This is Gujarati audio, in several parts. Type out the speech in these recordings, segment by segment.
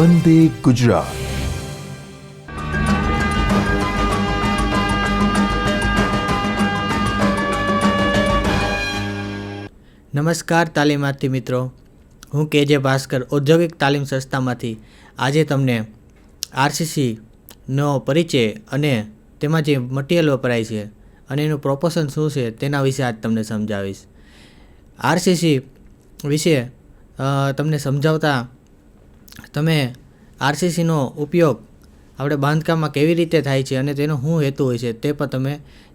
વંદે ગુજરાત. નમસ્કાર તાલીમાર્થી મિત્રો, હું કે ભાસ્કર ઔદ્યોગિક તાલીમ સંસ્થામાંથી આજે તમને આરસીસીનો પરિચય અને તેમાં જે મટીરિયલ વપરાય છે અને એનું પ્રોપોર્શન શું છે તેના વિશે આજ તમને સમજાવીશ. આરસીસી વિશે તમને સમજાવતા તમે આરસીસીનો ઉપયોગ આપણે બાંધકામમાં કેવી રીતે થાય છે અને તેનો શું હેતુ હોય છે તે પણ તમે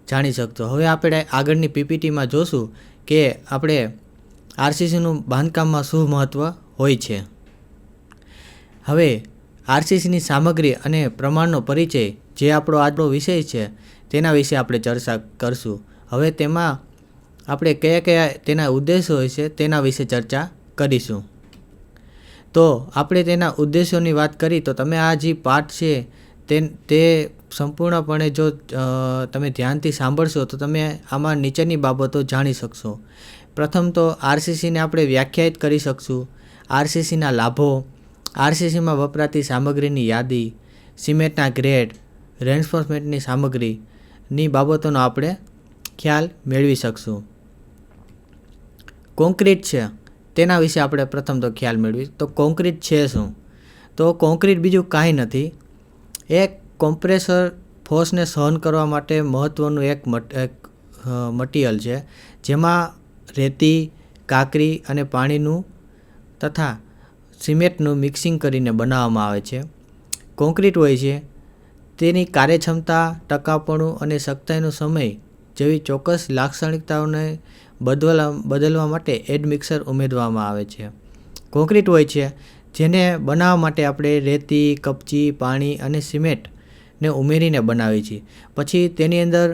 જાણી શકશો. હવે આપણે આગળની પીપીટીમાં જોશું કે આપણે આરસીસીનું બાંધકામમાં શું મહત્ત્વ હોય છે. હવે આરસીસીની સામગ્રી અને પ્રમાણનો પરિચય જે આપણો વિષય છે તેના વિશે આપણે ચર્ચા કરશું. હવે તેમાં આપણે કયા કયા તેના ઉદ્દેશો હોય છે તેના વિશે ચર્ચા કરીશું. તો આપણે તેના ઉદ્દેશોની વાત કરી તો તમે આ જે પાઠ છે તે સંપૂર્ણપણે જો તમે ધ્યાનથી સાંભળશો તો તમે આમાં નીચેની બાબતો જાણી શકશો. પ્રથમ તો આરસીસીને આપણે વ્યાખ્યાયિત કરી શકશું, આરસીસીના લાભો, આરસીસીમાં વપરાતી સામગ્રીની યાદી, સિમેન્ટના ગ્રેડ, રેન્ફોર્સમેન્ટની સામગ્રીની બાબતોનો આપણે ખ્યાલ મેળવી શકશું. કોન્ક્રીટ છે તેના વિશે આપણે પ્રથમ તો ખ્યાલ મેળવી. તો કોન્ક્રીટ છે શું? તો કોન્ક્રીટ બીજું કાંઈ નથી, એક કોમ્પ્રેસર ફોર્સને સહન કરવા માટે મહત્ત્વનું એક મટીરિયલ છે, જેમાં રેતી, કાંકરી અને પાણીનું તથા સિમેન્ટનું મિક્સિંગ કરીને બનાવવામાં આવે છે. કોન્ક્રીટ હોય છે તેની કાર્યક્ષમતા, ટકાઉપણું અને સખ્તાઈનો સમય જેવી ચોક્કસ લાક્ષણિકતાઓને બદલવા માટે એડમિક્સર ઉમેરવામાં આવે છે. કોન્ક્રીટ હોય છે જેને બનાવવા માટે આપણે રેતી, કપચી, પાણી અને સિમેન્ટને ઉમેરીને બનાવીએ છીએ. પછી તેની અંદર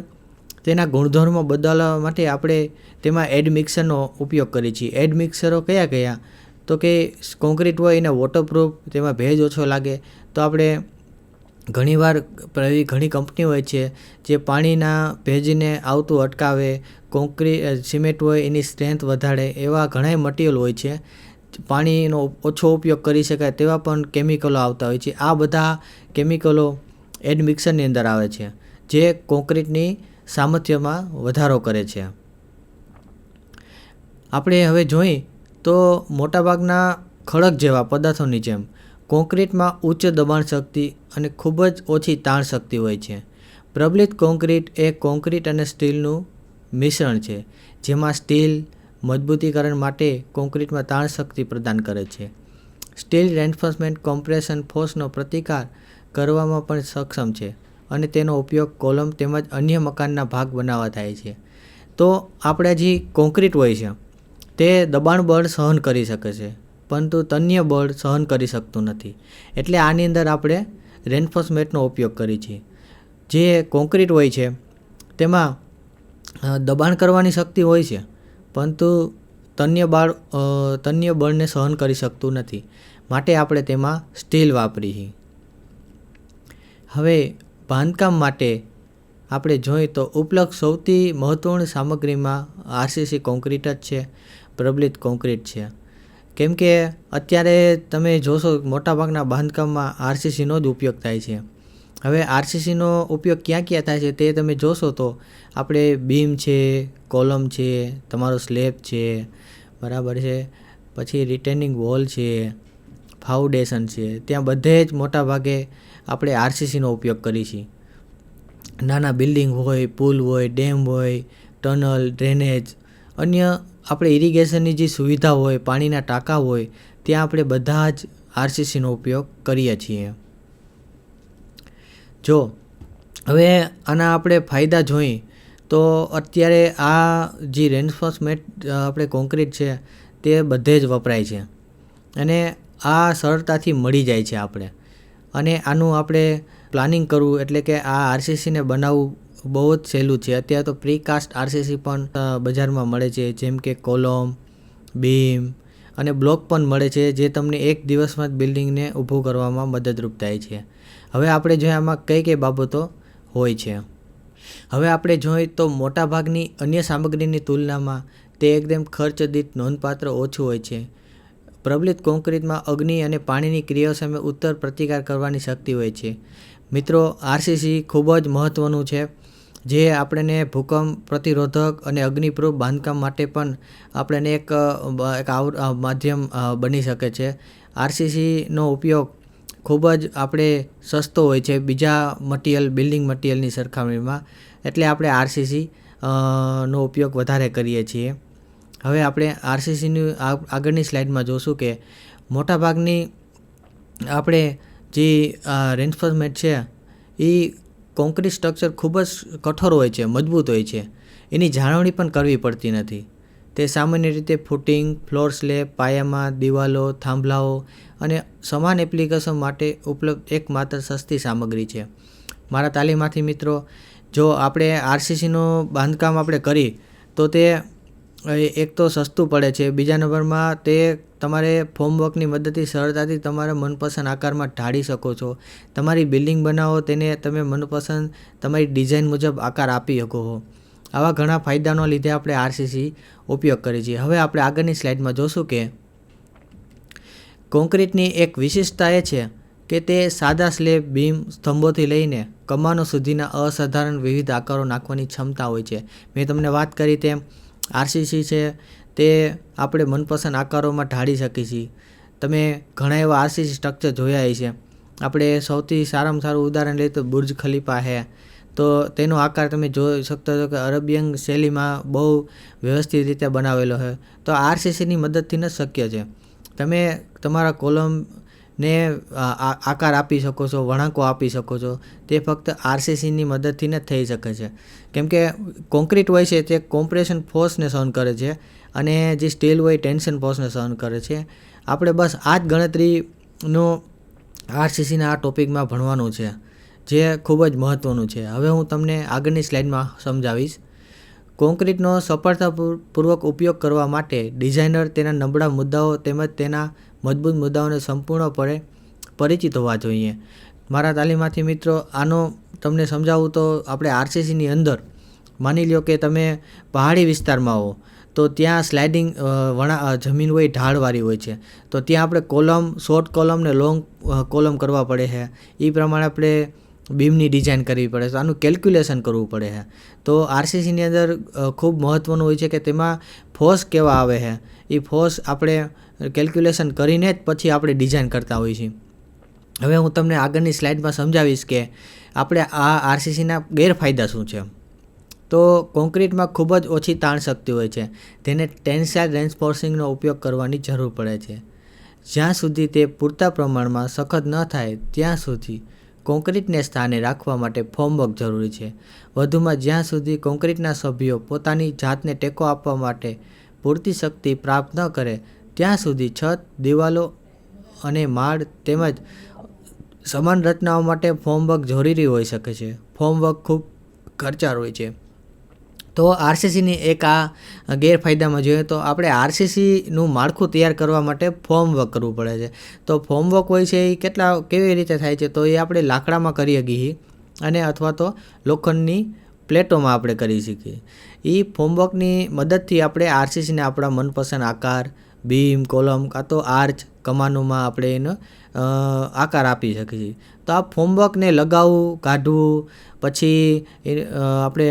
તેના ગુણધર્મો બદલવા માટે આપણે તેમાં એડમિક્સરનો ઉપયોગ કરીએ છીએ. એડમિક્સરો કયા કયા? તો કે કોન્ક્રીટ હોય એને વોટરપ્રૂફ, તેમાં ભેજ ઓછો લાગે. તો આપણે ઘણીવાર ઘણી કંપનીઓ હોય છે જે પાણીના ભેજને આવતું અટકાવે, સિમેન્ટ હોય એની સ્ટ્રેન્થ વધારે, એવા ઘણા મટીરિયલ હોય છે. પાણીનો ઓછો ઉપયોગ કરી શકાય તેવા પણ કેમિકલો આવતા હોય છે. આ બધા કેમિકલો એડમિક્સરની અંદર આવે છે જે કોન્ક્રીટની સામર્થ્યમાં વધારો કરે છે. આપણે હવે જોઈએ તો મોટાભાગના ખડક જેવા પદાર્થોની જેમ કોન્ક્રીટમાં ઉચ્ચ દબાણ શક્તિ અને ખૂબ જ ઓછી તાણ શક્તિ હોય છે. પ્રબલિત કોન્ક્રીટ એ કોન્ક્રીટ અને સ્ટીલનું મિશ્રણ છે, જેમાં સ્ટીલ મજબૂતીકરણ માટે કોન્ક્રીટમાં તાણ શક્તિ પ્રદાન કરે છે. સ્ટીલ રેન્ફોર્સમેન્ટ કોમ્પ્રેશન ફોર્સનો પ્રતિકાર કરવામાં પણ સક્ષમ છે અને તેનો ઉપયોગ કોલમ તેમજ અન્ય મકાનના ભાગ બનાવવા થાય છે. તો આપણે જે કોન્ક્રીટ હોય છે તે દબાણ બળ સહન કરી શકે છે, પરંતુ તન્ય બળ સહન કરી શકતું નથી. એટલે આની અંદર આપણે રેન્ફોર્સમેન્ટનો ઉપયોગ કરીએ છીએ. જે કોન્ક્રીટ હોય છે તેમાં દબાણ કરવાની શક્તિ હોય છે, પરંતુ તન્ય બળને સહન કરી શકતું નથી. માટે આપણે તેમાં સ્ટીલ વાપરીએ છીએ. હવે બાંધકામ માટે આપણે જોઈએ તો ઉપલબ્ધ સૌથી મહત્ત્વની સામગ્રીમાં આરસીસી કોન્ક્રીટ જ છે, પ્રબલિત કોન્ક્રીટ છે. કેમ કે અત્યારે તમે જોશો મોટાભાગના બાંધકામમાં આરસીસીનો જ ઉપયોગ થાય છે. હવે આરસીસીનો ઉપયોગ ક્યાં ક્યાં થાય છે તે તમે જોશો તો આપણે બીમ છે, કોલમ છે, તમારો સ્લેબ છે, બરાબર છે, પછી રિટેનિંગ વોલ છે, ફાઉન્ડેશન છે, ત્યાં બધે જ મોટાભાગે આપણે આરસીસીનો ઉપયોગ કરીએ છીએ. નાના બિલ્ડિંગ હોય, પુલ હોય, ડેમ હોય, ટનલ, ડ્રેનેજ, અન્ય આપણે ઇરિગેશનની જે સુવિધા હોય, પાણીના ટાંકા હોય, ત્યાં આપણે બધા જ આરસીસીનો ઉપયોગ કરીએ છીએ. જો હવે આના આપણે ફાયદા જોઈએ તો અત્યારે આ જે રેન્ફોર્સમેન્ટ આપણે કોન્ક્રીટ છે તે બધે જ વપરાય છે અને આ સરળતાથી મળી જાય છે આપણે. અને આનું આપણે પ્લાનિંગ કરવું એટલે કે આ આરસીસીને બનાવવું બહુ જ સહેલું છે. અત્યારે તો પ્રીકાસ્ટ આરસીસી પણ બજારમાં મળે છે, જેમ કે કોલમ, બીમ અને બ્લોક પણ મળે છે, જે તમને એક દિવસમાં જ બિલ્ડિંગને ઊભું કરવામાં મદદરૂપ થાય છે. હવે આપણે જોઈએ આમાં કઈ કઈ બાબતો હોય છે. હવે આપણે જોઈએ તો મોટાભાગની અન્ય સામગ્રીની તુલનામાં તે એકદમ ખર્ચ દીઠ નોંધપાત્ર ઓછું હોય છે. પ્રબલિત કોન્ક્રીટમાં અગ્નિ અને પાણીની ક્રિયાઓ સામે ઉત્તર પ્રતિકાર કરવાની શક્તિ હોય છે. મિત્રો, આરસીસી ખૂબ જ મહત્ત્વનું છે, જે આપણને ભૂકંપ પ્રતિરોધક અને અગ્નિપ્રૂફ બાંધકામ માટે પણ આપણને એક માધ્યમ બની શકે છે. આરસીસીનો ઉપયોગ ખૂબ જ આપણે સસ્તો હોય છે બીજા બિલ્ડિંગ મટીરિયલની સરખામણીમાં, એટલે આપણે આરસીસી નો ઉપયોગ વધારે કરીએ છીએ. હવે આપણે આરસીસીની આગળની સ્લાઇડમાં જોશું કે મોટાભાગની આપણે જે રેન્ફોર્સમેન્ટ છે એ કોન્ક્રીટ સ્ટ્રક્ચર ખૂબ જ કઠોર હોય છે, મજબૂત હોય છે. એની જાળવણી પણ કરવી પડતી નથી. તે સામાન્ય રીતે ફૂટિંગ, ફ્લોર સ્લેબ, પાયામાં દિવાલો, થાંભલાઓ અને સમાન એપ્લિકેશન માટે ઉપલબ્ધ એકમાત્ર સસ્તી સામગ્રી છે. મારા તાલીમાર્થી મિત્રો, જો આપણે આરસીસીનું બાંધકામ આપણે કરી તો તે એક તો સસ્તું પડે છે, બીજા નંબરમાં તે તમારે ફોર્મવર્કની મદદથી સરળતાથી તમારા મનપસંદ આકારમાં ઢાળી શકો છો. તમારી બિલ્ડિંગ બનાવો, તેને તમે મનપસંદ તમારી ડિઝાઇન મુજબ આકાર આપી શકો છો. આવા ઘણા ફાયદાનો લીધે આપણે આરસીસી ઉપયોગ કરીએ છીએ. હવે આપણે આગળની સ્લાઇડમાં જોશું કે કોન્ક્રીટની એક વિશેષતા એ છે કે તે સાદા સ્લેબ, બીમ, સ્તંભોથી લઈને કમાનો સુધીના અસાધારણ વિવિધ આકારો નાખવાની ક્ષમતા હોય છે. મેં તમને વાત કરી તેમ આરસીસી છે તે આપણે મનપસંદ આકારોમાં ઢાળી શકીએ છીએ. તમે ઘણા એવા આરસીસી સ્ટ્રક્ચર જોયા છે. આપણે સૌથી સારામાં સારું ઉદાહરણ લઈએ તો બુર્જ ખલીફા છે, તો તેનો આકાર તમે જોઈ શકતા છો કે અરેબિયન શૈલીમાં બહુ વ્યવસ્થિત રીતે બનાવેલો છે. તો આરસીસીની મદદથી જ શક્ય છે. તમે તમારા કોલમને આકાર આપી શકો છો, વળાંકો આપી શકો છો, તે ફક્ત આરસીસીની મદદથી જ થઈ શકે છે. કેમ કે કોન્ક્રીટ હોય છે તે કોમ્પ્રેશન ફોર્સને સહન કરે છે અને જે સ્ટીલ હોય ટેન્શન ફોર્સને સહન કરે છે. આપણે બસ આ જ ગણતરીનું આરસીસીના આ ટોપિકમાં ભણવાનું છે, જે ખૂબ જ મહત્ત્વનું છે. હવે હું તમને આગળની સ્લાઇડમાં સમજાવીશ. કોન્ક્રીટનો સફળતાપૂર્વક ઉપયોગ કરવા માટે ડિઝાઇનર તેના નબળા મુદ્દાઓ તેમજ તેના મજબૂત મુદ્દાઓને સંપૂર્ણપણે પરિચિત હોવા જોઈએ. મારા તાલીમાર્થી મિત્રો, આનો તમને સમજાવું તો આપણે આરસીસીની અંદર માની લો કે તમે પહાડી વિસ્તારમાં હો, તો ત્યાં સ્લાઇડિંગ જમીન હોય ઢાળવાળી હોય છે, તો ત્યાં આપણે શોર્ટ કોલમ ને લોંગ કોલમ કરવા પડે છે. એ પ્રમાણે આપણે બીમની ડિઝાઇન કરવી પડે છે, આનું કેલ્ક્યુલેશન કરવું પડે છે. તો આરસીસીની અંદર ખૂબ મહત્ત્વનું હોય છે કે તેમાં ફોર્સ કેવા આવે છે, એ ફોર્સ આપણે કેલ્ક્યુલેશન કરીને જ પછી આપણે ડિઝાઇન કરતા હોઈએ છીએ. હવે હું તમને આગળની સ્લાઇડમાં સમજાવીશ કે આપણે આ આરસીસીના ગેરફાયદા શું છે. તો કોન્ક્રીટમાં ખૂબ જ ઓછી તાણ શક્તિ હોય છે, તેને ટેન્સાઇલ રેન્ફોર્સિંગનો ઉપયોગ કરવાની જરૂર પડે છે. જ્યાં સુધી તે પૂરતા પ્રમાણમાં સખત ન થાય ત્યાં સુધી કોન્ક્રીટને સ્થાને રાખવા માટે ફોર્મવર્ક જરૂરી છે. વધુમાં, જ્યાં સુધી કોન્ક્રીટના સભ્યો પોતાની જાતને ટેકો આપવા માટે પૂરતી શક્તિ પ્રાપ્ત ન કરે ત્યાં સુધી છત, દિવાલો અને માળ તેમજ સમાન રચનાઓ માટે ફોર્મવર્ક જરૂરી હોઈ શકે છે. ફોર્મવર્ક ખૂબ ખર્ચાળ હોય છે. તો આરસીસીની એક આ ગેરફાયદામાં જોઈએ તો આપણે આરસીસીનું માળખું તૈયાર કરવા માટે ફોર્મવર્ક કરવું પડે છે. તો ફોર્મવર્ક હોય છે એ કેવી રીતે થાય છે, તો એ આપણે લાકડામાં કરી શકીએ અને અથવા તો લોખંડની પ્લેટોમાં આપણે કરી શકીએ. એ ફોર્મવર્કની મદદથી આપણે આરસીસીને આપણા મનપસંદ આકાર, બીમ, કોલમ કાં તો આર્ચ, કમાનોમાં આપણે એનો આકાર આપી શકીએ છીએ. તો આ ફોર્મવર્કને લગાવવું, કાઢવું, પછી આપણે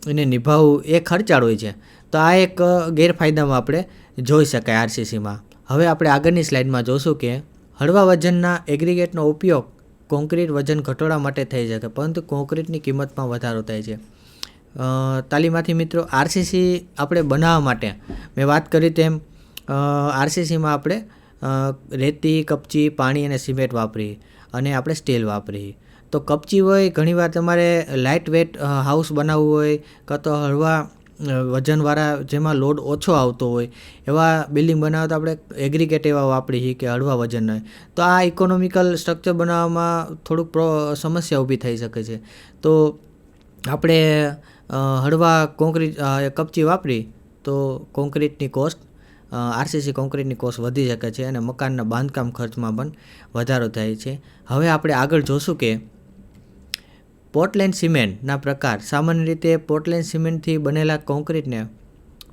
એને નિભાવવું એ ખર્ચાળ હોય છે. તો આ એક ગેરફાયદામાં આપણે જોઈ શકાય આરસીસીમાં. હવે આપણે આગળની સ્લાઇડમાં જોશું કે હળવા વજનના એગ્રીગેટનો ઉપયોગ કોન્ક્રીટ વજન ઘટાડવા માટે થઈ શકે, પરંતુ કોન્ક્રીટની કિંમતમાં વધારો થાય છે. તાલીમાર્થી મિત્રો, આરસીસી આપણે બનાવવા માટે મેં વાત કરી તેમ આરસીસીમાં આપણે રેતી, કપચી, પાણી અને સિમેન્ટ વાપરીએ અને આપણે સ્ટીલ વાપરીએ. તો કપચી હોય, ઘણીવાર તમારે લાઇટ વેટ હાઉસ બનાવવું હોય કાં તો હળવા વજનવાળા જેમાં લોડ ઓછો આવતો હોય એવા બિલ્ડિંગ બનાવવા તો આપણે એગ્રીગેટ એવા વાપરીએ છીએ કે હળવા વજનના. તો આ ઇકોનોમિકલ સ્ટ્રક્ચર બનાવવામાં થોડુંક સમસ્યા ઊભી થઈ શકે છે. તો આપણે હળવા કપચી વાપરી તો કોન્ક્રીટની કોસ્ટ આરસીસી કોન્ક્રીટની કોસ્ટ વધી શકે છે અને મકાનના બાંધકામ ખર્ચમાં પણ વધારો થાય છે. હવે આપણે આગળ જોશું કે પોર્ટલેન્ડ સિમેન્ટના પ્રકાર. સામાન્ય રીતે પોર્ટલેન્ડ સિમેન્ટથી બનેલા કોન્ક્રીટને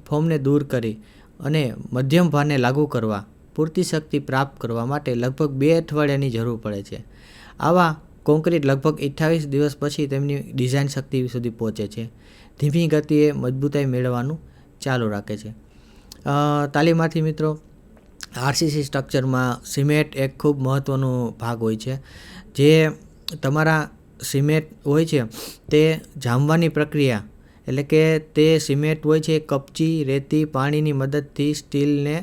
ફોર્મને દૂર કરી અને મધ્યમ ભારને લાગુ કરવા પૂરતી શક્તિ પ્રાપ્ત કરવા માટે લગભગ 2 અઠવાડિયાની જરૂર પડે છે. આવા કોન્ક્રીટ લગભગ 28 દિવસ પછી તેમની ડિઝાઇન શક્તિ સુધી પહોંચે છે. ધીમી ગતિએ મજબૂતાઈ મેળવવાનું ચાલુ રાખે છે. તાલીમાર્થી મિત્રો, આરસીસી સ્ટ્રક્ચરમાં સિમેન્ટ એક ખૂબ મહત્ત્વનો ભાગ હોય છે. જે તમારા સિમેન્ટ હોય છે તે જામવાની પ્રક્રિયા, એટલે કે તે સિમેન્ટ હોય છે કપચી, રેતી, પાણીની મદદથી સ્ટીલને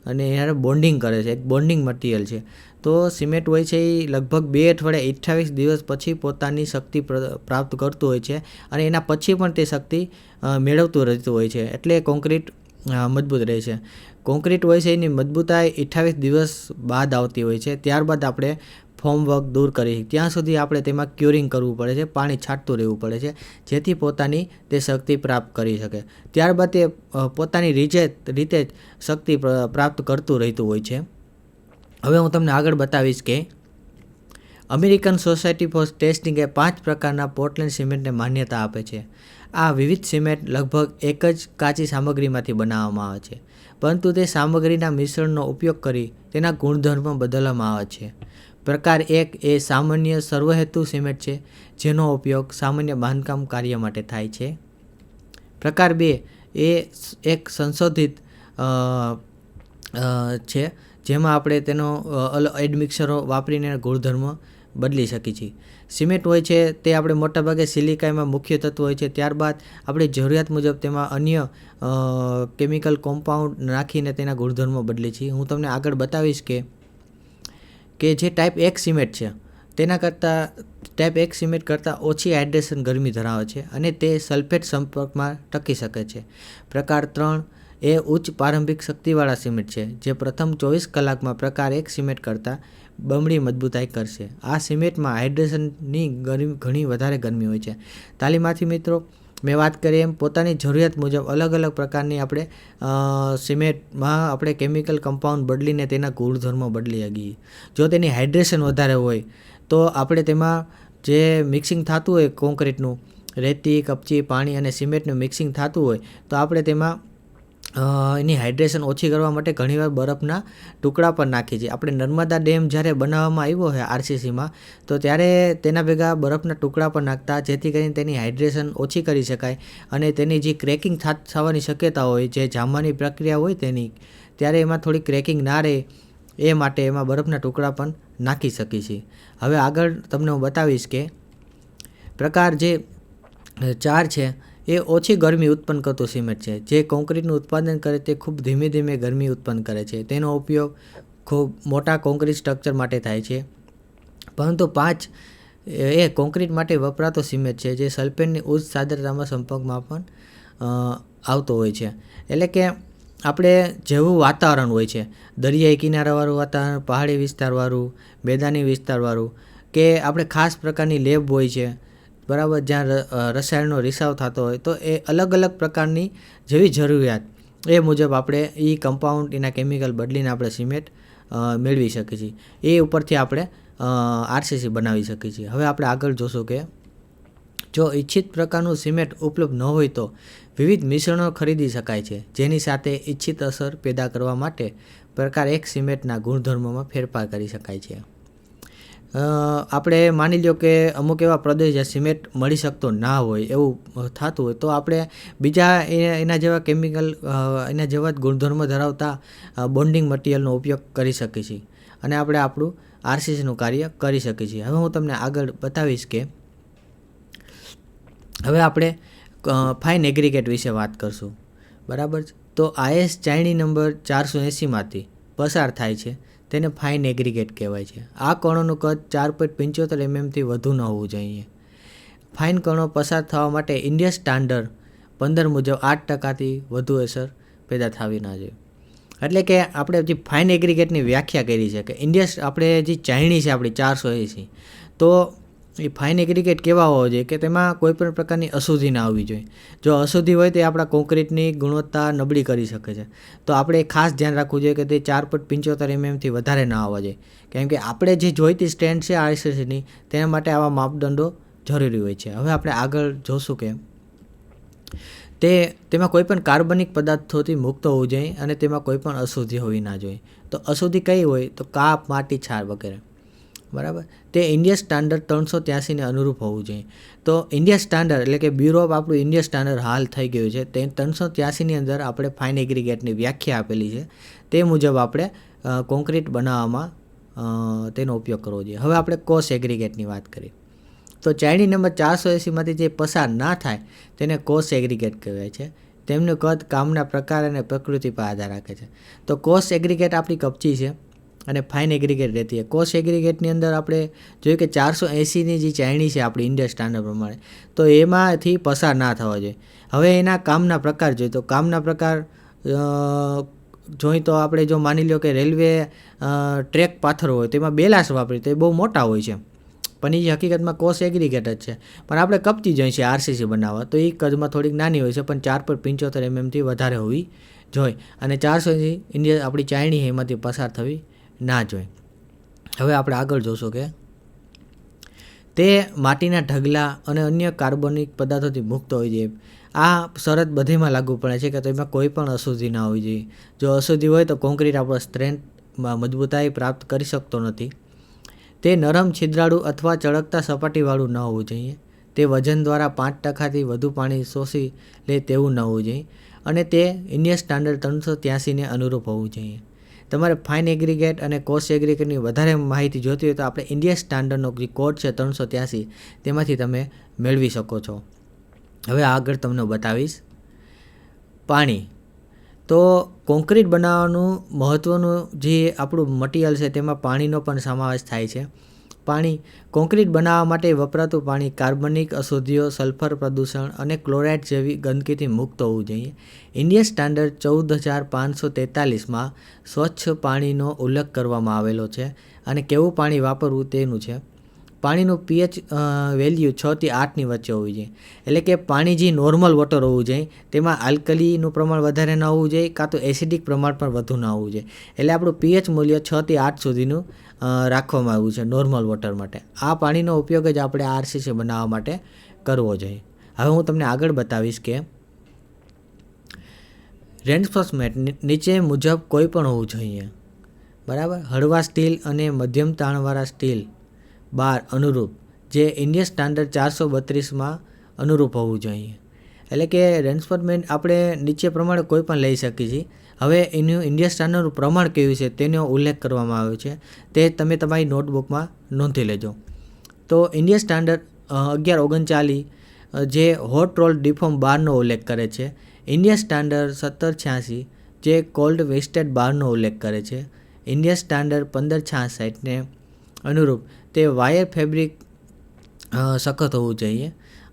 અને એને બોન્ડિંગ કરે છે. એક બોન્ડિંગ મટીરિયલ છે. તો સિમેન્ટ હોય છે એ લગભગ 2 અઠવાડિયા 28 દિવસ પછી પોતાની શક્તિ પ્રાપ્ત કરતું હોય છે અને એના પછી પણ તે શક્તિ મેળવતું રહેતું હોય છે. એટલે કોન્ક્રીટ મજબૂત રહે છે. કોન્ક્રીટ હોય છે એની મજબૂતાઈ 28 દિવસ બાદ આવતી હોય છે. ત્યારબાદ આપણે ફોર્મવર્ક દૂર કરી, ત્યાં સુધી આપણે તેમાં ક્યુરિંગ કરવું પડે છે, પાણી છાંટતું રહેવું પડે છે, જેથી પોતાની તે શક્તિ પ્રાપ્ત કરી શકે. ત્યારબાદ તે પોતાની રીતે જ શક્તિ પ્રાપ્ત કરતું રહેતું હોય છે. હવે હું તમને આગળ બતાવીશ કે અમેરિકન સોસાયટી ફોર ટેસ્ટિંગ એ 5 પ્રકારના પોર્ટલેન્ડ સિમેન્ટને માન્યતા આપે છે. આ વિવિધ સિમેન્ટ લગભગ એક જ કાચી સામગ્રીમાંથી બનાવવામાં આવે છે, પરંતુ તે સામગ્રીના મિશ્રણનો ઉપયોગ કરી તેના ગુણધર્મો બદલવામાં આવે છે. પ્રકાર 1 એ સામાન્ય સર્વહેતુ સિમેન્ટ છે, જેનો ઉપયોગ સામાન્ય બાંધકામ કાર્ય માટે થાય છે. પ્રકાર 2 એ એક સંશોધિત છે, જેમાં આપણે તેનો એડમિક્સરો વાપરીને ગુણધર્મો બદલી શકીએ છીએ. સિમેન્ટ હોય છે તે આપણે મોટાભાગે સિલિકામાં મુખ્ય તત્વ હોય છે. ત્યારબાદ આપણે જરૂરિયાત મુજબ તેમાં અન્ય કેમિકલ કોમ્પાઉન્ડ નાખીને તેના ગુણધર્મો બદલીએ છીએ. હું તમને આગળ બતાવીશ કે જે ટાઈપ 1 સિમેન્ટ છે તેના કરતાં ટાઈપ 1 સિમેન્ટ કરતાં ઓછી હાઇડ્રેશન ગરમી ધરાવે છે અને તે સલ્ફેટ સંપર્કમાં ટકી શકે છે. પ્રકાર 3 એ ઉચ્ચ પ્રારંભિક શક્તિવાળા સિમેન્ટ છે, જે પ્રથમ 24 કલાકમાં પ્રકાર 1 સિમેન્ટ કરતાં બમણી મજબૂતાઈ કરશે. આ સિમેન્ટમાં હાઇડ્રેશનની ઘણી વધારે ગરમી હોય છે. તાલીમાર્થી મિત્રો, મેં વાત કરી એમ પોતાની જરૂરિયાત મુજબ અલગ અલગ પ્રકારની આપણે સિમેન્ટમાં આપણે કેમિકલ કમ્પાઉન્ડ બદલીને તેના ગુણધર્મો બદલી શકીએ. જો તેની હાઇડ્રેશન વધારે હોય તો આપણે તેમાં જે મિક્સિંગ થતું હોય કોન્ક્રીટનું, રેતી, કપચી, પાણી અને સિમેન્ટનું મિક્સિંગ થતું હોય તો આપણે તેમાં એની હાઇડ્રેશન ઓછી કરવા માટે ઘણીવાર બરફના ટુકડા પર નાખીએ છીએ. આપણે નર્મદા ડેમ જ્યારે બનાવવામાં આવ્યો હોય આરસીસીમાં, તો ત્યારે તેના ભેગા બરફના ટુકડા પર નાખતા, જેથી કરીને તેની હાઇડ્રેશન ઓછી કરી શકાય અને તેની જે ક્રેકિંગ થવાની શક્યતા હોય, જે જામવાની પ્રક્રિયા હોય તેની, ત્યારે એમાં થોડી ક્રેકિંગ ના રહે એ માટે એમાં બરફના ટુકડા પણ નાખી શકીએ છીએ. હવે આગળ તમને હું બતાવીશ કે પ્રકાર જે 4 છે એ ઓછી ગરમી ઉત્પન્ન કરતું સિમેન્ટ છે. જે કોન્ક્રીટનું ઉત્પાદન કરે તે ખૂબ ધીમે ધીમે ગરમી ઉત્પન્ન કરે છે. તેનો ઉપયોગ ખૂબ મોટા કોન્ક્રીટ સ્ટ્રક્ચર માટે થાય છે. પરંતુ 5 એ કોન્ક્રીટ માટે વપરાતો સિમેન્ટ છે, જે સલ્ફેટની ઉચ્ચ સાંદ્રતામાં સંપર્કમાં પણ આવતો હોય છે. એટલે કે આપણે જેવું વાતાવરણ હોય છે, દરિયાઈ કિનારાવાળું વાતાવરણ, પહાડી વિસ્તારવાળું, મેદાની વિસ્તારવાળું, કે આપણે ખાસ પ્રકારની લેબ હોય છે, બરાબર, જ્યાં રસાયણનો રિસાવ થતો હોય, તો એ અલગ અલગ પ્રકારની જેવી જરૂરિયાત એ મુજબ આપણે એ કમ્પાઉન્ડ, એના કેમિકલ બદલીને આપણે સિમેન્ટ મેળવી શકીએ છીએ. એ ઉપરથી આપણે આરસીસી બનાવી શકીએ છીએ. હવે આપણે આગળ જોશું કે જો ઈચ્છિત પ્રકારનું સિમેન્ટ ઉપલબ્ધ ન હોય તો વિવિધ મિશ્રણો ખરીદી શકાય છે, જેની સાથે ઈચ્છિત અસર પેદા કરવા માટે પ્રકાર 1 સિમેન્ટના ગુણધર્મોમાં ફેરફાર કરી શકાય છે. આપણે માની લો કે અમુક એવા પ્રદેશ જ્યાં સિમેન્ટ મળી શકતો ના હોય એવું થતું હોય, તો આપણે બીજા એના જેવા કેમિકલ, એના જેવા જ ગુણધર્મો ધરાવતા બોન્ડિંગ મટીરિયલનો ઉપયોગ કરી શકીએ છીએ અને આપણે આપણું આરસીસીનું કાર્ય કરી શકીએ છીએ. હવે હું તમને આગળ બતાવીશ કે હવે આપણે ફાઇન એગ્રીગેટ વિશે વાત કરશું, બરાબર. તો IS ચાઇની નંબર 480માંથી પસાર થાય છે, તેને ફાઇન એગ્રીગેટ કહેવાય છે. આ કણોનું કદ 4.75 mmથી વધુ ન હોવું જોઈએ. ફાઇન કણો પસાર થવા માટે ઇન્ડિયન સ્ટાન્ડર્ડ 15 મુજબ 8%થી વધુ અસર પેદા થવી ના જોઈએ. એટલે કે આપણે જે ફાઇન એગ્રીગેટની વ્યાખ્યા કરી છે કે આપણે જે ચાઇની છે આપણી 480, તો એ ફાઇન એગ્રીગેટ કેવા હોવા જોઈએ કે તેમાં કોઈ પણ પ્રકારની અશુદ્ધિ ના આવવી જોઈએ. જો અશુદ્ધિ હોય તો આપણા કોન્ક્રીટની ગુણવત્તા નબળી કરી શકે છે. તો આપણે ખાસ ધ્યાન રાખવું જોઈએ કે તે 4.75 mmથી વધારે ના આવવા જોઈએ, કેમ કે આપણે જે જોઈતી સ્ટેન્ડ છે આરસીસીની, તેના માટે આવા માપદંડો જરૂરી હોય છે. હવે આપણે આગળ જોશું કે તેમાં કોઈ પણ કાર્બનિક પદાર્થોથી મુક્ત હોવું જોઈએ અને તેમાં કોઈ પણ અશુદ્ધિ હોવી ના જોઈએ. તો અશુદ્ધિ કઈ હોય? તો કાપ, માટી, છાર વગેરે. બરાબર. તે ઇન્ડિયા સ્ટાન્ડર્ડ 383ને અનુરૂપ હોવું જોઈએ. તો ઇન્ડિયા સ્ટાન્ડર્ડ એટલે કે બ્યુરો ઓફ આપણું ઇન્ડિયા સ્ટાન્ડર્ડ હાલ થઈ ગયું છે, તે 383ની અંદર આપણે ફાઇન એગ્રીગેટની વ્યાખ્યા આપેલી છે. તે મુજબ આપણે કોન્ક્રીટ બનાવવામાં તેનો ઉપયોગ કરવો જોઈએ. હવે આપણે કોસ એગ્રીગેટની વાત કરીએ. તો ચાયણી નંબર 480માંથી જે પસાર ના થાય તેને કોસ એગ્રીગેટ કહેવાય છે. તેમનું કદ, કામના પ્રકાર અને પ્રકૃતિ પર આધાર રાખે છે. તો કોસ એગ્રીગેટ આપણી કપચી છે અને ફાઇન એગ્રીગેટ રહેતી છે. કોસ એગ્રીગેટની અંદર આપણે જોયું કે 480ની જે ચાયણી છે આપણી ઇન્ડિયા સ્ટાન્ડર્ડ પ્રમાણે, તો એમાંથી પસાર ના થવા જોઈએ. હવે એના કામના પ્રકાર જોઈએ. તો કામના પ્રકાર જોઈએ તો આપણે જો માની લો કે રેલવે ટ્રેક પાથરો હોય તેમાં બેલાસ વાપરી તો એ બહુ મોટા હોય છે, પણ એ હકીકતમાં કોસ એગ્રીગેટ જ છે. પણ આપણે કપચી જોઈએ છે આરસીસી બનાવવા, તો એ કદમાં થોડીક નાની હોય છે, પણ 4.75 mmથી વધારે હોવી જોઈએ. અને 480 ઇન્ડિયા આપણી ચાયણી છે એમાંથી પસાર થવી ના જોઈએ. હવે આપણે આગળ જોશું કે તે માટીના ઢગલા અને અન્ય કાર્બનિક પદાર્થોથી મુક્ત હોવી જોઈએ. આ શરત બધીમાં લાગુ પડે છે કે તેમાં કોઈ પણ અશુદ્ધિ ના હોવી જોઈએ. જો અશુદ્ધિ હોય તો કોન્ક્રીટ આપણો સ્ટ્રેન્થમાં મજબૂતાઈ પ્રાપ્ત કરી શકતો નથી. તે નરમ, છિદ્રાળું અથવા ચળકતા સપાટીવાળું ન હોવું જોઈએ. તે વજન દ્વારા 5%થી વધુ પાણી શોષી લે તેવું ન હોવું જોઈએ. અને તે ઇન્ડિયા સ્ટાન્ડર્ડ 383ને અનુરૂપ હોવું જોઈએ. તમારે ફાઇન એગ્રીગેટ અને કોસ એગ્રીગેટની વધારે માહિતી જોતી હોય તો આપણે ઇન્ડિયા સ્ટાન્ડર્ડનો જે કોડ છે 383, તેમાંથી તમે મેળવી શકો છો. હવે આગળ તમને બતાવીશ પાણી. તો કોન્ક્રીટ બનાવવાનું મહત્ત્વનું જે આપણું મટીરિયલ છે તેમાં પાણીનો પણ સમાવેશ થાય છે. પાણી કોન્ક્રીટ બનાવવા માટે વપરાતું પાણી કાર્બનિક અશુદ્ધિઓ, સલ્ફર પ્રદૂષણ અને ક્લોરાઇડ જેવી ગંદકીથી મુક્ત હોવું જોઈએ. ઇન્ડિયા સ્ટાન્ડર્ડ 14543માં સ્વચ્છ પાણીનો ઉલ્લેખ કરવામાં આવેલો છે અને કેવું પાણી વાપરવું તેનું છે. પાણીનું પીએચ વેલ્યુ 6થી 8ની વચ્ચે હોવી જોઈએ. એટલે કે પાણી જે નોર્મલ વોટર હોવું જોઈએ, તેમાં આલ્કલીનું પ્રમાણ વધારે ન હોવું જોઈએ, કાં તો એસિડિક પ્રમાણ પણ વધુ ન હોવું જોઈએ. એટલે આપણું પીએચ મૂલ્ય 6થી 8 સુધીનું રાખવામાં આવ્યું છે નોર્મલ વોટર માટે. આ પાણીનો ઉપયોગ જ આપણે આરસીસી બનાવવા માટે કરવો જોઈએ. હવે હું તમને આગળ બતાવીશ કે રેન્ફોર્સમેન્ટ નીચે મુજબ કોઈ પણ હોવું જોઈએ. બરાબર. હળવા સ્ટીલ અને મધ્યમ તાણવાળા સ્ટીલ બાર અનુરૂપ, જે ઇન્ડિયા સ્ટાન્ડર્ડ 432માં અનુરૂપ હોવું જોઈએ. એટલે કે રેન્ફોર્સમેન્ટ આપણે નીચે પ્રમાણે કોઈ પણ લઈ શકીએ છીએ. હવે એનું ઇન્ડિયા સ્ટાન્ડર્ડનું પ્રમાણ કેવું છે તેનો ઉલ્લેખ કરવામાં આવ્યો છે, તે તમે તમારી નોટબુકમાં નોંધી લેજો. તો ઇન્ડિયા સ્ટાન્ડર્ડ 1139 જે હોટ રોલ ડિફોર્મ બારનો ઉલ્લેખ કરે છે. ઇન્ડિયા સ્ટાન્ડર્ડ 1786 જે કોલ્ડ વેસ્ટેડ બારનો ઉલ્લેખ કરે છે. ઇન્ડિયા સ્ટાન્ડર્ડ 1566ને અનુરૂપ તે વાયર ફેબ્રિક સખત હોવું જોઈએ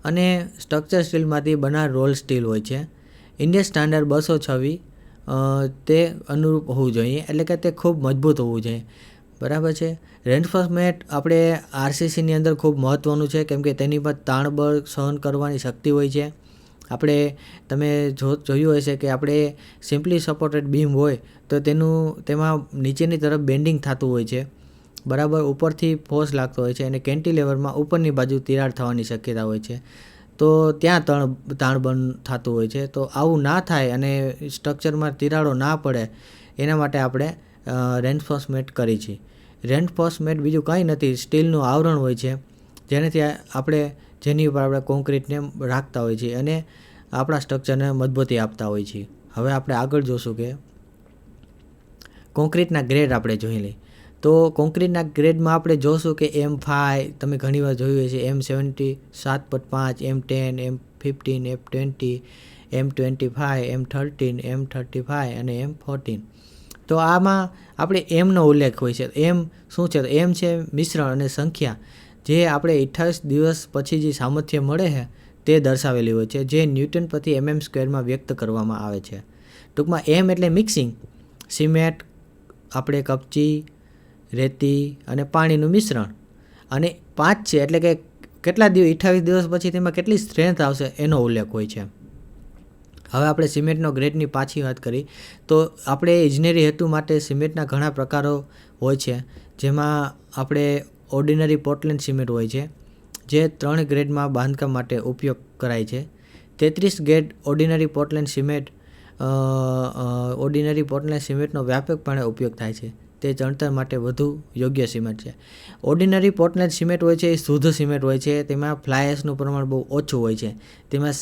અને સ્ટ્રક્ચર સ્ટીલમાંથી બનાર રોલ સ્ટીલ હોય છે. ઇન્ડિયા સ્ટાન્ડર્ડ 226 તે અનુરૂપ હોવું જોઈએ, એટલે કે તે ખૂબ મજબૂત હોવું જોઈએ. બરાબર છે. રેન્ફોર્સમેન્ટ આપણે આરસીસીની અંદર ખૂબ મહત્ત્વનું છે, કેમ કે તેની પર તાણબળ સહન કરવાની શક્તિ હોય છે. આપણે તમે જોયું હશે કે આપણે સિમ્પલી સપોર્ટેડ બીમ હોય તો તેમાં નીચેની તરફ બેન્ડિંગ થતું હોય છે. બરાબર. ઉપરથી ફોર્સ લાગતો હોય છે અને કેન્ટિલેવરમાં ઉપરની બાજુ તિરાડ થવાની શક્યતા હોય છે. તો ત્યાં તાણબળ થતું હોય છે. તો આવું ના થાય અને સ્ટ્રક્ચરમાં તિરાડો ના પડે એના માટે આપણે રેન્ફોર્સમેન્ટ કરી છે. રેન્ફોર્સમેન્ટ બીજું કંઈ નથી, સ્ટીલનું આવરણ હોય છે જેની ઉપર આપણે કોન્ક્રીટને રાખતા હોય છીએ અને આપણા સ્ટ્રક્ચરને મજબૂતી આપતા હોય છીએ. હવે આપણે આગળ જોશું કે કોન્ક્રીટના ગ્રેડ આપણે જોઈ લઈએ. તો કોન્ક્રીટના ગ્રેડમાં આપણે જોશું કે M5 તમે ઘણીવાર જોયું હશે, M70 7.5, M10, M15, M20, M25, M13, M35 અને M14. તો આમાં આપણે એમનો ઉલ્લેખ હોય છે. એમ શું છે? એમ છે મિશ્રણ અને સંખ્યા, જે આપણે 28 દિવસ પછી જે સામર્થ્ય મળે છે તે દર્શાવેલી હોય છે, જે ન્યૂટન પ્રતિ mm² વ્યક્ત કરવામાં આવે છે. ટૂંકમાં એમ એટલે મિક્સિંગ, સિમેન્ટ, આપણે કપચી, રેતી અને પાણીનું મિશ્રણ, અને 5 છે એટલે કે કેટલા 28 દિવસ પછી તેમાં કેટલી સ્ટ્રેન્થ આવશે એનો ઉલ્લેખ હોય છે. હવે આપણે સિમેન્ટનો ગ્રેડની પાછી વાત કરી તો આપણે ઇજનેરી હેતુ માટે સિમેન્ટના ઘણા પ્રકારો હોય છે, જેમાં આપણે ઓર્ડિનરી પોર્ટલેન્ડ સિમેન્ટ હોય છે, જે 3 ગ્રેડમાં બાંધકામ માટે ઉપયોગ કરાય છે. 33 ગ્રેડ ઓર્ડિનરી પોર્ટલેન્ડ સિમેન્ટનો વ્યાપકપણે ઉપયોગ થાય છે. તે ચણતર માટે વધુ યોગ્ય સિમેન્ટ છે. ઓર્ડિનરી પોર્ટલેન્ડ સિમેન્ટ હોય છે એ શુદ્ધ સિમેન્ટ હોય છે. તેમાં ફ્લાય એશનું પ્રમાણ બહુ ઓછું હોય છે. તેમાં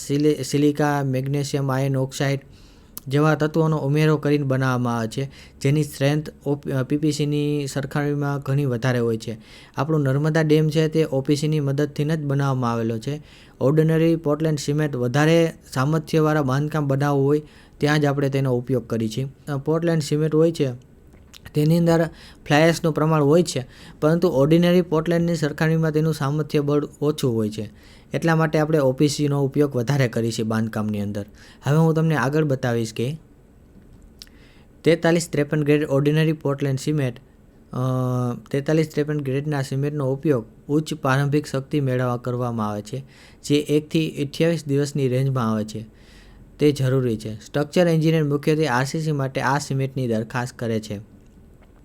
સિલિકા, મેગ્નેશિયમ, આયર્ન ઓક્સાઇડ જેવા તત્વોનો ઉમેરો કરીને બનાવવામાં આવે છે, જેની સ્ટ્રેન્થ પીપીસીની સરખામણીમાં ઘણી વધારે હોય છે. આપણું નર્મદા ડેમ છે તે ઓપીસીની મદદથી જ બનાવવામાં આવેલો છે. ઓર્ડિનરી પોર્ટલેન્ડ સિમેન્ટ વધારે સામર્થ્યવાળા બાંધકામ બનાવવું હોય ત્યાં જ આપણે તેનો ઉપયોગ કરીએ છીએ. પોર્ટલેન્ડ સિમેન્ટ હોય છે તેની અંદર ફ્લાયર્સનું પ્રમાણ હોય છે, પરંતુ ઓર્ડિનરી પોર્ટલેન્ડની સરખામણીમાં તેનું સામર્થ્ય બળ ઓછું હોય છે. એટલા માટે આપણે ઓપીસીનો ઉપયોગ વધારે કરીએ છીએ બાંધકામની અંદર. હવે હું તમને આગળ બતાવીશ કે 43-53 ગ્રેડ ઓર્ડિનરી પોર્ટલેન્ડ સિમેન્ટ 43-53 ગ્રેડના સિમેન્ટનો ઉપયોગ ઉચ્ચ પ્રારંભિક શક્તિ મેળવવા કરવામાં આવે છે, જે 1 થી 28 દિવસની રેન્જમાં આવે છે. તે જરૂરી છે. સ્ટ્રક્ચર એન્જિનિયર મુખ્યત્વે આરસીસી માટે આ સિમેન્ટની દરખાસ્ત કરે છે.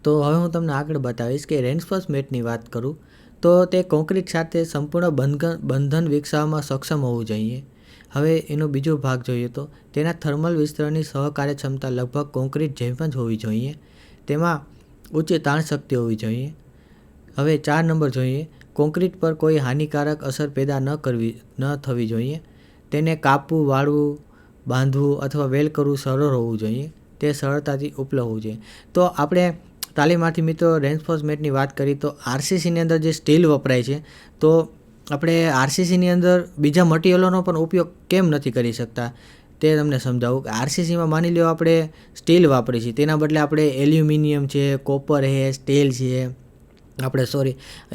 તો હવે હું તમને આગળ બતાવીશ કે રેઇન્ફોર્સ મેટની વાત કરું તો તે કોન્ક્રીટ સાથે સંપૂર્ણ બંધન વિકસાવવામાં સક્ષમ હોવું જોઈએ. હવે એનો બીજો ભાગ જોઈએ તો તેના થર્મલ વિસ્તરણની સહકાર્યક્ષમતા લગભગ કોન્ક્રીટ જેમ જ હોવી જોઈએ. તેમાં ઉચ્ચ તાણ શક્તિ હોવી જોઈએ. હવે 4 નંબર જોઈએ, કોન્ક્રીટ પર કોઈ હાનિકારક અસર પેદા ન થવી જોઈએ. તેને કાપવું, વાળવું, બાંધવું અથવા વેલ્ડ કરવું સરળ હોવું જોઈએ. તે સરળતાથી ઉપલબ્ધ હોવું જોઈએ. તો આપણે તાલીમાર્થી મિત્રો રેઇન્ફોર્સ મેટની વાત કરી તો આરસીસીની અંદર જે સ્ટીલ વપરાય છે, તો આપણે આરસીસીની અંદર બીજા મટિરિયલોનો પણ ઉપયોગ કેમ નથી કરી શકતા તે તમને સમજાવું. કે આરસીસીમાં માની લો આપણે સ્ટીલ વાપરીએ છીએ, તેના બદલે આપણે એલ્યુમિનિયમ છે, કોપર છે, સ્ટીલ છે,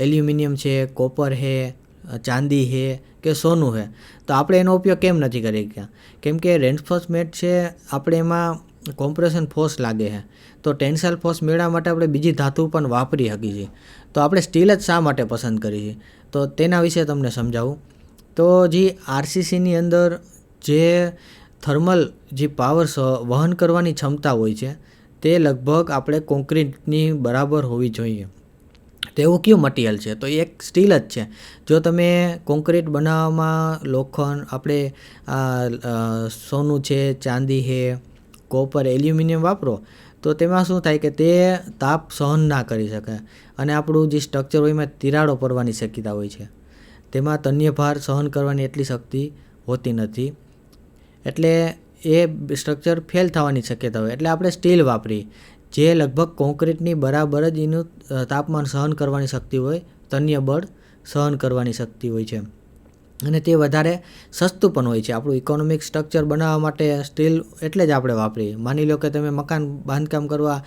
એલ્યુમિનિયમ છે, કોપર છે, ચાંદી છે કે સોનું છે, તો આપણે એનો ઉપયોગ કેમ નથી કરી શકતા? કેમ કે રેઇન્ફોર્સ મેટ છે આપણે એમાં કોમ્પ્રેશન ફોર્સ લાગે છે, તો ટેન્સાઇલ ફોર્સ મેળવવા માટે આપણે બીજી ધાતુ પણ વાપરી શકીએ છીએ. તો આપણે સ્ટીલ જ શા માટે પસંદ કરી છે, તો તેના વિશે તમને સમજાવું. તો જે આરસીસીની અંદર જે થર્મલ જે પાવર વહન કરવાની ક્ષમતા હોય છે તે લગભગ આપણે કોન્ક્રીટની બરાબર હોવી જોઈએ. તેવું કયું મટીરિયલ છે? તો એક સ્ટીલ જ છે. જો તમે કોન્ક્રીટ બનાવવામાં લોખંડ, આપણે સોનું છે, ચાંદી છે, કોપર, એલ્યુમિનિયમ વાપરો તો તેમાં શું થાય કે તે તાપ સહન ના કરી શકે અને આપણું જે સ્ટ્રક્ચર હોય એમાં તિરાડો પડવાની શક્યતા હોય છે. તેમાં તન્ય ભાર સહન કરવાની એટલી શક્તિ હોતી નથી, એટલે એ સ્ટ્રક્ચર ફેલ થવાની શક્યતા હોય. એટલે આપણે સ્ટીલ વાપરી જે લગભગ કોન્ક્રીટની બરાબર જ એનું તાપમાન સહન કરવાની શક્તિ હોય, તન્ય બળ સહન કરવાની શક્તિ હોય છે અને તે વધારે સસ્તું પણ હોય છે. આપણું ઇકોનોમિક સ્ટ્રક્ચર બનાવવા માટે સ્ટીલ એટલે જ આપણે વાપરીએ. માની લો કે તમે મકાન બાંધકામ કરવા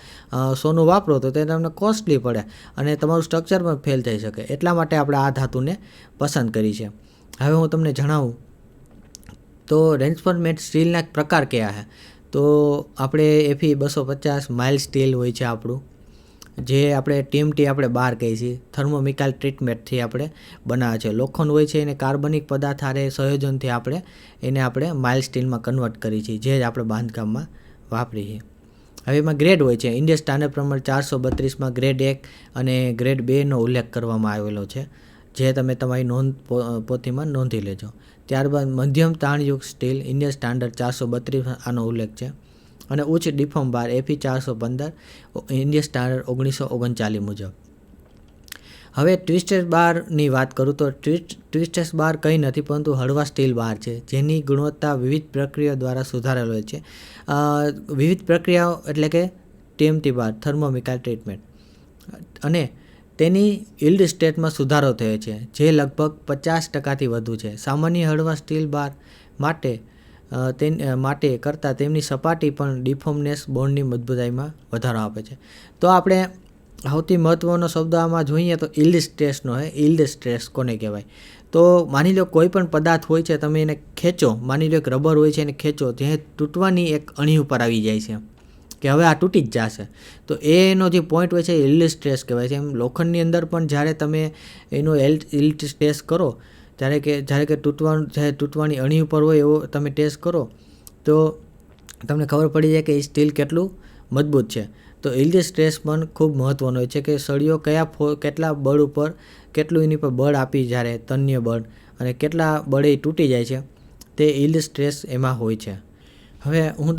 સોનું વાપરો તો તે તમને કોસ્ટલી પડે અને તમારું સ્ટ્રક્ચર પણ ફેલ થઈ શકે. એટલા માટે આપણે આ ધાતુને પસંદ કરી છે. હવે હું તમને જણાવું તો રેઇન્ફોર્સ મેટ સ્ટીલના પ્રકાર કયા છે. તો આપણે FE 250 માઇલ્ડ સ્ટીલ હોય છે આપણું, જે આપણે TMT આપણે બહાર કહીએ છીએ, થર્મોમિકલ ટ્રીટમેન્ટથી આપણે બનાવે છે. લોખંડ હોય છે એને કાર્બનિક પદાર્થ હારે સંયોજનથી આપણે માઇલ્ડ સ્ટીલમાં કન્વર્ટ કરીએ છીએ, જે આપણે બાંધકામમાં વાપરીએ છીએ. હવે એમાં ગ્રેડ હોય છે. ઇન્ડિયન સ્ટાન્ડર્ડ પ્રમાણે 432માં ગ્રેડ 1 અને ગ્રેડ 2નો ઉલ્લેખ કરવામાં આવેલો છે, જે તમે તમારી પોથીમાં નોંધી લેજો. ત્યારબાદ મધ્યમ તાણયુક્ત સ્ટીલ ઇન્ડિયન સ્ટાન્ડર્ડ 432 આનો ઉલ્લેખ છે અને ઉચ્ચ ડિફોર્મ બાર FE 415 ઇન્ડિયન સ્ટાન્ડર્ડ 1939 મુજબ. હવે ટ્વિસ્ટેડ બારની વાત કરું તો ટ્વિસ્ટેડ બાર કંઈ નથી પરંતુ હળવા સ્ટીલ બાર છે, જેની ગુણવત્તા વિવિધ પ્રક્રિયાઓ દ્વારા સુધારેલ હોય છે. વિવિધ પ્રક્રિયાઓ એટલે કે TMT બાર, થર્મોમિકલ ટ્રીટમેન્ટ, અને તેની યીલ્ડ સ્ટેટમાં સુધારો થયો છે, જે લગભગ 50%થી વધુ છે. સામાન્ય હળવા સ્ટીલ બાર માટે કરતાં તેમની સપાટી પણ ડિફોર્મનેસ બોન્ડની મજબૂતાઈમાં વધારો આપે છે. તો આપણે સૌથી મહત્ત્વનો શબ્દ આમાં જોઈએ તો યીલ્ડ સ્ટ્રેસનો છે. યીલ્ડ સ્ટ્રેસ કોને કહેવાય? તો માની લો કોઈ પણ પદાર્થ હોય છે, તમે એને ખેંચો, માની લો એક રબર હોય છે, એને ખેંચો, ત્યાં તૂટવાની એક અણી ઉપર આવી જાય છે કે હવે આ તૂટી જ જશે, તો એનો જે પોઈન્ટ હોય છે યીલ્ડ સ્ટ્રેસ કહેવાય છે. એમ લોખંડની અંદર પણ જ્યારે તમે એનો યીલ્ડ સ્ટ્રેસ કરો, જ્યારે કે તૂટવાની અણી ઉપર હોય એવો તમે ટેસ્ટ કરો તો તમને ખબર પડી જાય કે એ સ્ટીલ કેટલું મજબૂત છે. તો યીલ્ડ સ્ટ્રેસ પણ ખૂબ મહત્ત્વનો હોય છે કે સળીઓ કેટલા બળ ઉપર કેટલું એની પર બળ આપી, જ્યારે તન્ય બળ અને કેટલા બળે તૂટી જાય છે, તે યીલ્ડ સ્ટ્રેસ એમાં હોય છે. હવે હું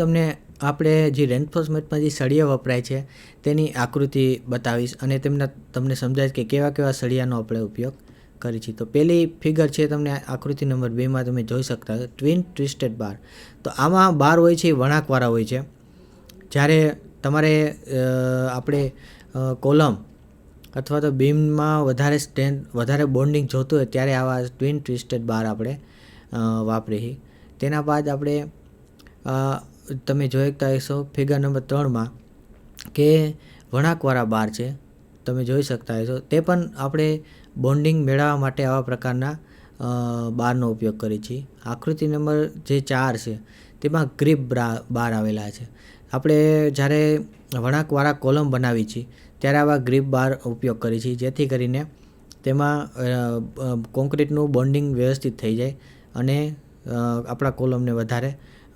આપણે જે રેન્ફોર્સમેન્ટમાં જે સળિયા વપરાય છે તેની આકૃતિ બતાવીશ અને તમને સમજાવીશ કે કેવા કેવા સળિયાનો આપણે ઉપયોગ કરી છે. તો પહેલી ફિગર છે તમને આકૃતિ નંબર 2માં તમે જોઈ શકતા છો ટ્વિન ટ્વિસ્ટેડ બાર. તો આમાં બાર હોય છે એ વળાંકવાળા હોય છે. જ્યારે તમારે આપણે કોલમ અથવા તો બીમમાં વધારે બોન્ડિંગ જોતું હોય ત્યારે આવા ટ્વિન ટ્વિસ્ટેડ બાર આપણે વાપરીએ. તેના બાદ આપણે તમે જોઈ શકતા હશો ફિગર નંબર 3માં કે વળાંકવાળા બાર છે તમે જોઈ શકતા હશો. તે પણ આપણે બોન્ડિંગ મેળવવા માટે આવા પ્રકારના બારનો ઉપયોગ કરીએ છીએ. આકૃતિ નંબર જે 4 છે તેમાં ગ્રીપ બાર આવેલા છે. આપણે જ્યારે વળાંકવાળા કોલમ બનાવી છીએ ત્યારે આવા ગ્રીપ બાર ઉપયોગ કરીએ છીએ જેથી કરીને તેમાં કોન્ક્રીટનું બોન્ડિંગ વ્યવસ્થિત થઈ જાય અને આપણા કોલમને વધારે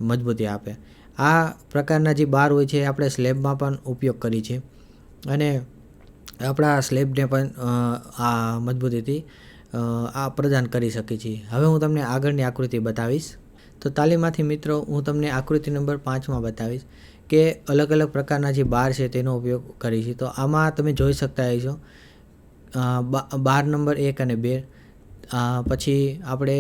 મજબૂતી આપે. આ પ્રકારના જે બાર હોય છે આપણે સ્લેબમાં પણ ઉપયોગ કરીએ છીએ અને આપણા સ્લેબને પણ આ મજબૂતીથી પ્રદાન કરી શકીએ છીએ. હવે હું તમને આગળની આકૃતિ બતાવીશ. તો તાલીમાથી મિત્રો હું તમને આકૃતિ નંબર 5માં બતાવીશ કે અલગ અલગ પ્રકારના જે બાર છે તેનો ઉપયોગ કરીએ છીએ. તો આમાં તમે જોઈ શકતા હશો બાર નંબર 1 અને 2. પછી આપણે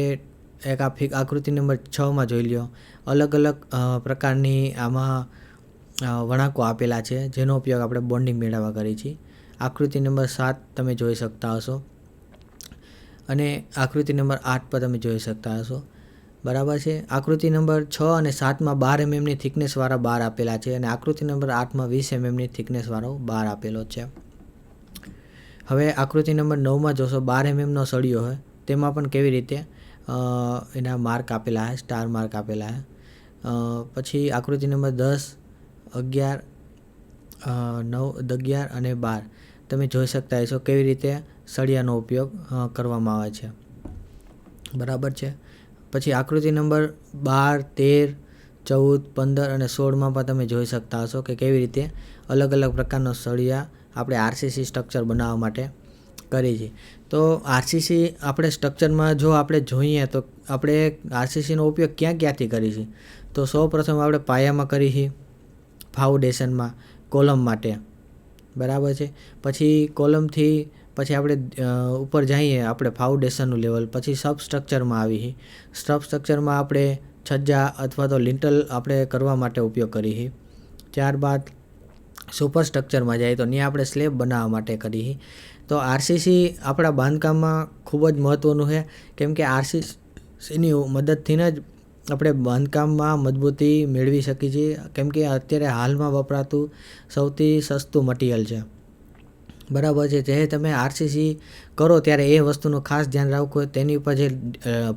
એક આકૃતિ નંબર 6માં જોઈ લ્યો. અલગ અલગ પ્રકારની આમાં વળાંકો આપેલા છે જેનો ઉપયોગ આપણે બોન્ડિંગ મેળવવા કરીએ છીએ. આકૃતિ નંબર 7 તમે જોઈ શકતા હશો અને આકૃતિ નંબર 8 પર તમે જોઈ શકતા હશો. બરાબર છે. આકૃતિ નંબર 6 અને 7માં 12 mmની થિકનેસવાળા બાર આપેલા છે અને આકૃતિ નંબર 8માં 20 mmની થિકનેસવાળો બાર આપેલો છે. હવે આકૃતિ નંબર 9માં જોશો 12 mmનો સળિયો હોય તેમાં પણ કેવી રીતે એના માર્ક આપેલા છે, સ્ટાર માર્ક આપેલા છે. પછી આકૃતિ નંબર 10, 11, 9, 11 અને 12 તમે જોઈ શકતા હશો કેવી રીતે સળિયાનો ઉપયોગ કરવામાં આવે છે. બરાબર છે. પછી આકૃતિ નંબર 12, 13, 14, 15 અને 16માં પણ તમે જોઈ શકતા હશો કે કેવી રીતે અલગ અલગ પ્રકારનો સળિયા આપણે આરસીસી સ્ટ્રક્ચર બનાવવા માટે કરીએ છીએ. તો આરસીસી આપણે સ્ટ્રક્ચરમાં જો આપણે જોઈએ તો આપણે આરસીસીનો ઉપયોગ ક્યાંથી કરીએ છીએ. તો સૌપ્રથમ આપણે પાયામાં કરીએ છીએ, ફાઉન્ડેશનમાં, કોલમ માટે. બરાબર છે. પછી કોલમથી પછી આપણે ઉપર જઈએ આપણે ફાઉન્ડેશનનું લેવલ, પછી સબ સ્ટ્રક્ચરમાં આવીએ. સબ સ્ટ્રક્ચરમાં આપણે છજ્જા અથવા તો લિંટલ આપણે કરવા માટે ઉપયોગ કરીએ. ત્યારબાદ સુપર સ્ટ્રક્ચરમાં જાય તો ત્યાં આપણે સ્લેબ બનાવવા માટે કરીએ. તો આરસીસી આપણા બાંધકામમાં ખૂબ જ મહત્ત્વનું છે કેમ કે આરસીસીની મદદથી જ આપણે બાંધકામમાં મજબૂતી મેળવી શકીએ છીએ કેમ કે અત્યારે હાલમાં વપરાતું સૌથી સસ્તું મટીરિયલ છે. બરાબર છે. જે તમે આરસીસી કરો ત્યારે એ વસ્તુનું ખાસ ધ્યાન રાખવું તેની ઉપર જે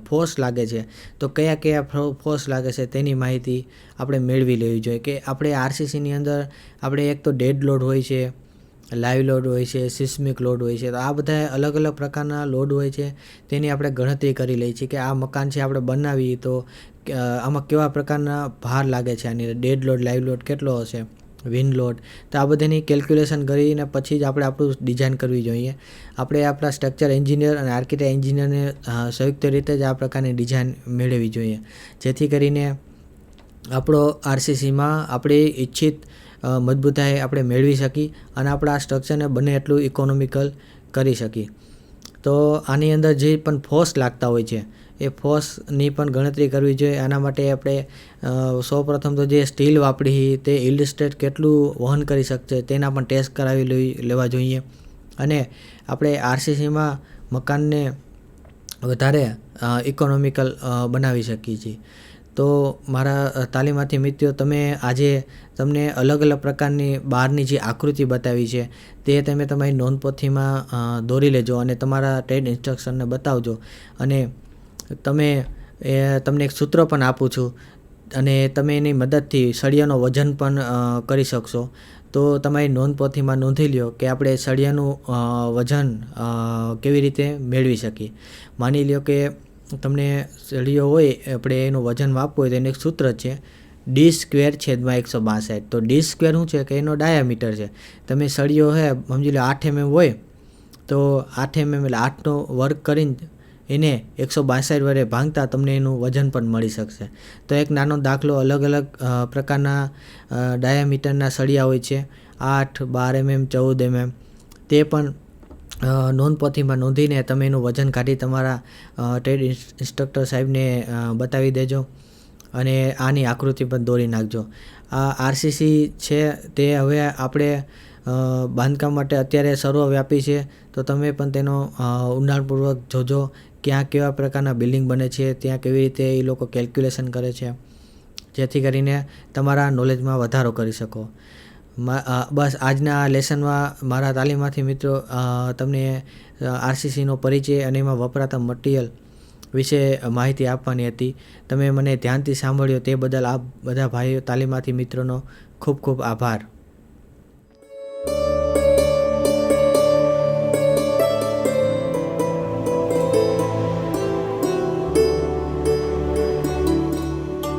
ફોર્સ લાગે છે તો કયા ફોર્સ લાગે છે તેની માહિતી આપણે મેળવી લેવી જોઈએ કે આપણે આરસીસીની અંદર આપણે એક તો ડેડ લોડ હોય છે, લાઈવ લોડ હોય છે, સિસ્મિક લોડ હોય છે. તો આ બધા અલગ અલગ પ્રકારના લોડ હોય છે તેની આપણે ગણતરી કરી લઈએ છીએ કે આ મકાન છે આપણે બનાવીએ તો આમાં કેવા પ્રકારના ભાર લાગે છે, આની ડેડ લોડ, લાઈવ લોડ કેટલો હશે, વિન્ડ લોડ. તો આ બધાની કેલ્ક્યુલેશન કરીને પછી જ આપણે આપણું ડિઝાઇન કરવી જોઈએ. આપણે આપણા સ્ટ્રક્ચર એન્જિનિયર અને આર્કિટેક્ટ એન્જિનિયરને સંયુક્ત રીતે જ આ પ્રકારની ડિઝાઇન મેળવવી જોઈએ જેથી કરીને આપણો આરસીસીમાં આપણે ઈચ્છિત મજબૂતાઈ આપણે મેળવી શકીએ અને આપણા સ્ટ્રક્ચરને બને એટલું ઇકોનોમિકલ કરી શકીએ. તો આની અંદર જે પણ ફોર્સ લાગતા હોય છે એ ફોર્સની પણ ગણતરી કરવી જોઈએ. આના માટે આપણે સૌપ્રથમ તો જે સ્ટીલ વાપરી તે યીલ્ડ સ્ટ્રેસ કેટલું વહન કરી શકશે તેના પણ ટેસ્ટ કરાવી લેવા જોઈએ અને આપણે આરસીસીમાં મકાનને વધારે ઇકોનોમિકલ બનાવી શકીએ છીએ. તો મારા તાલીમાર્થી મિત્રો તમને અલગ અલગ પ્રકારની બહારની જે આકૃતિ બતાવી છે તે તમે તમારી નોંધપોથીમાં દોરી લેજો અને તમારા ટ્રેડ ઇન્સ્ટ્રક્શનને બતાવજો અને તમને એક સૂત્ર પણ આપું છું અને તમે એની મદદથી સળિયાનો વજન પણ કરી શકશો. તો તમારી નોંધપોથીમાં નોંધી લ્યો કે આપણે સળિયાનું વજન કેવી રીતે મેળવી શકીએ. માની લ્યો કે તમને સળિયો હોય આપણે એનું વજન માપવું હોય તો એનું એક સૂત્ર છે D²/162. તો D² શું છે કે એનો ડાયામીટર છે. તમે સળિયો સમજી લો 8 mm હોય તો 8 mm એટલે 8નો વર્ગ કરીને એને 162 વડે ભાંગતા તમને એનું વજન પણ મળી શકશે. તો એક નાનો દાખલો, અલગ અલગ પ્રકારના ડાયામીટરના સળિયા હોય છે, 8, 12 mm, 14 mm. તે પણ નોંધપોથીમાં નોંધીને તમે એનું વજન કાઢી તમારા ટ્રેડ ઇન્સ્ટ્રક્ટર સાહેબને બતાવી દેજો અને આની આકૃતિ પણ દોરી નાખજો. આ આરસીસી છે તે હવે આપણે બાંધકામ માટે અત્યારે સર્વવ્યાપી છે, તો તમે પણ તેનો ઊંડાણપૂર્વક જોજો. ક્યાં કેવા પ્રકારના બિલ્ડિંગ બને છે, ત્યાં કેવી રીતે એ લોકો કેલ્ક્યુલેશન કરે છે, જેથી કરીને તમારા નોલેજમાં વધારો કરી શકો. બસ આજના લેસનમાં મારા તાલીમાર્થી મિત્રો તમને આરસીસીનો પરિચય અને એમાં વપરાતા મટીરિયલ વિશે માહિતી આપવાની હતી. તમે મને ધ્યાનથી સાંભળ્યો તે બદલ આપ બધા ભાઈઓ તાલીમાર્થી મિત્રોનો ખૂબ ખૂબ આભાર.